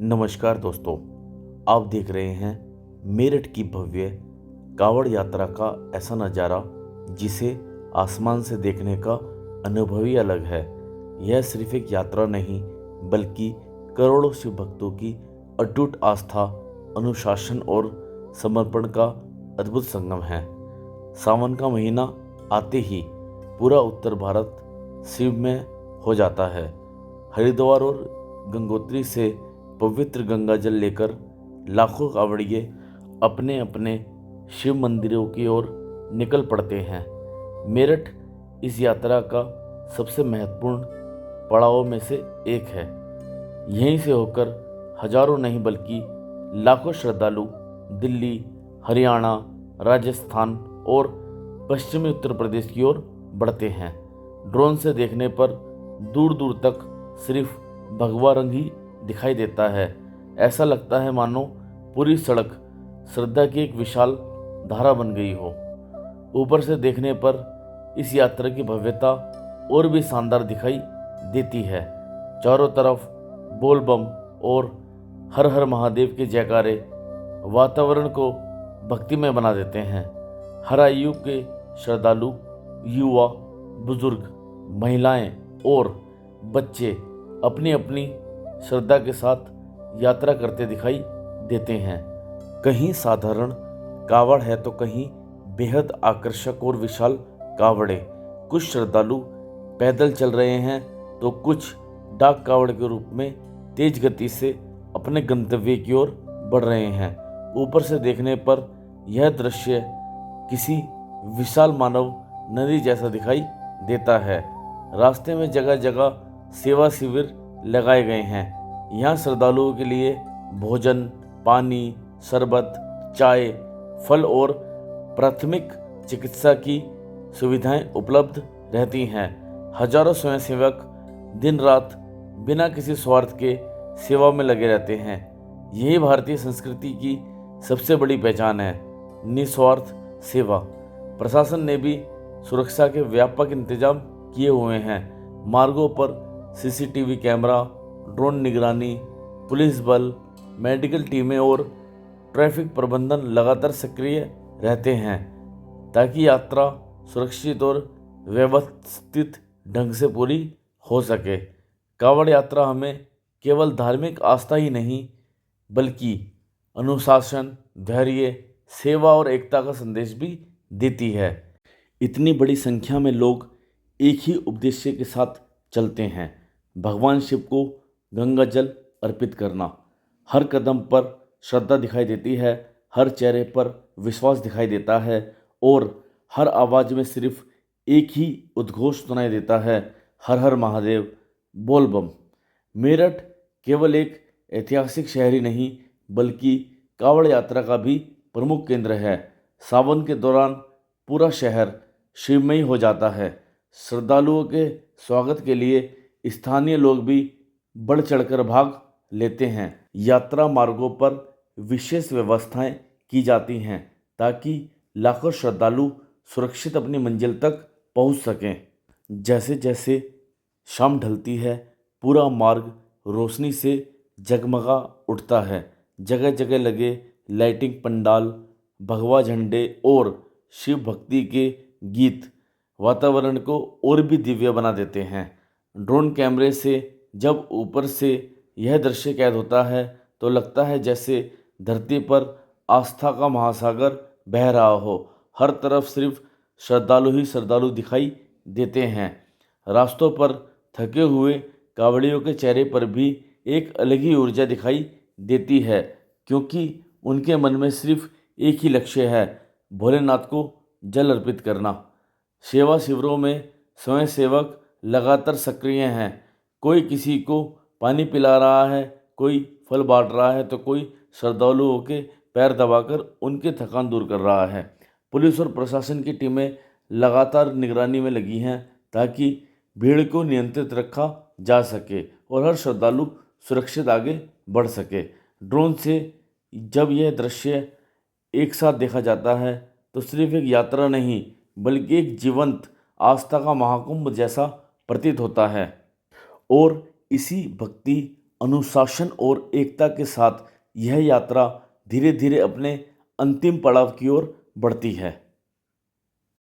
नमस्कार दोस्तों, आप देख रहे हैं मेरठ की भव्य कावड़ यात्रा का ऐसा नज़ारा जिसे आसमान से देखने का अनुभव ही अलग है। यह सिर्फ एक यात्रा नहीं बल्कि करोड़ों शिव भक्तों की अटूट आस्था, अनुशासन और समर्पण का अद्भुत संगम है। सावन का महीना आते ही पूरा उत्तर भारत शिवमय हो जाता है। हरिद्वार और गंगोत्री से पवित्र गंगा जल लेकर लाखों कांवड़िए अपने अपने शिव मंदिरों की ओर निकल पड़ते हैं। मेरठ इस यात्रा का सबसे महत्वपूर्ण पड़ावों में से एक है। यहीं से होकर हजारों नहीं बल्कि लाखों श्रद्धालु दिल्ली, हरियाणा, राजस्थान और पश्चिमी उत्तर प्रदेश की ओर बढ़ते हैं। ड्रोन से देखने पर दूर दूर तक सिर्फ भगवा रंग ही दिखाई देता है। ऐसा लगता है मानो पूरी सड़क श्रद्धा की एक विशाल धारा बन गई हो। ऊपर से देखने पर इस यात्रा की भव्यता और भी शानदार दिखाई देती है। चारों तरफ बोल बम और हर हर महादेव के जयकारे वातावरण को भक्तिमय बना देते हैं। हर आयु के श्रद्धालु, युवा, बुजुर्ग, महिलाएं और बच्चे अपनी अपनी श्रद्धा के साथ यात्रा करते दिखाई देते हैं। कहीं साधारण कावड़ है तो कहीं बेहद आकर्षक और विशाल कावड़े। कुछ श्रद्धालु पैदल चल रहे हैं तो कुछ डाक कावड़ के रूप में तेज गति से अपने गंतव्य की ओर बढ़ रहे हैं। ऊपर से देखने पर यह दृश्य किसी विशाल मानव नदी जैसा दिखाई देता है। रास्ते में जगह जगह सेवा शिविर लगाए गए हैं। यहाँ श्रद्धालुओं के लिए भोजन, पानी, शरबत, चाय, फल और प्राथमिक चिकित्सा की सुविधाएं उपलब्ध रहती हैं। हजारों स्वयंसेवक दिन रात बिना किसी स्वार्थ के सेवा में लगे रहते हैं। यही भारतीय संस्कृति की सबसे बड़ी पहचान है, निस्वार्थ सेवा। प्रशासन ने भी सुरक्षा के व्यापक इंतजाम किए हुए हैं। मार्गों पर सीसीटीवी कैमरा, ड्रोन निगरानी, पुलिस बल, मेडिकल टीमें और ट्रैफिक प्रबंधन लगातार सक्रिय रहते हैं ताकि यात्रा सुरक्षित और व्यवस्थित ढंग से पूरी हो सके। कावड़ यात्रा हमें केवल धार्मिक आस्था ही नहीं बल्कि अनुशासन, धैर्य, सेवा और एकता का संदेश भी देती है। इतनी बड़ी संख्या में लोग एक ही उद्देश्य के साथ चलते हैं, भगवान शिव को गंगा जल अर्पित करना। हर कदम पर श्रद्धा दिखाई देती है, हर चेहरे पर विश्वास दिखाई देता है और हर आवाज़ में सिर्फ एक ही उद्घोष सुनाई देता है, हर हर महादेव, बोल बम। मेरठ केवल एक ऐतिहासिक शहर ही नहीं बल्कि कावड़ यात्रा का भी प्रमुख केंद्र है। सावन के दौरान पूरा शहर शिवमयी हो जाता है। श्रद्धालुओं के स्वागत के लिए स्थानीय लोग भी बढ़ चढ़कर भाग लेते हैं। यात्रा मार्गों पर विशेष व्यवस्थाएं की जाती हैं ताकि लाखों श्रद्धालु सुरक्षित अपनी मंजिल तक पहुंच सकें। जैसे जैसे शाम ढलती है पूरा मार्ग रोशनी से जगमगा उठता है। जगह जगह लगे लाइटिंग पंडाल, भगवा झंडे और शिव भक्ति के गीत वातावरण को और भी दिव्य बना देते हैं। ड्रोन कैमरे से जब ऊपर से यह दृश्य कैद होता है तो लगता है जैसे धरती पर आस्था का महासागर बह रहा हो। हर तरफ सिर्फ श्रद्धालु ही श्रद्धालु दिखाई देते हैं। रास्तों पर थके हुए कांवड़ियों के चेहरे पर भी एक अलग ही ऊर्जा दिखाई देती है क्योंकि उनके मन में सिर्फ एक ही लक्ष्य है, भोलेनाथ को जल अर्पित करना। सेवा शिविरों में स्वयंसेवक लगातार सक्रिय हैं। कोई किसी को पानी पिला रहा है, कोई फल बांट रहा है तो कोई श्रद्धालुओं के पैर दबाकर उनकी थकान दूर कर रहा है। पुलिस और प्रशासन की टीमें लगातार निगरानी में लगी हैं ताकि भीड़ को नियंत्रित रखा जा सके और हर श्रद्धालु सुरक्षित आगे बढ़ सके। ड्रोन से जब यह दृश्य एक साथ देखा जाता है तो सिर्फ एक यात्रा नहीं बल्कि एक जीवंत आस्था का महाकुंभ जैसा प्रतीत होता है। और इसी भक्ति अनुशासन और एकता के साथ यह यात्रा धीरे धीरे अपने अंतिम पड़ाव की ओर बढ़ती है।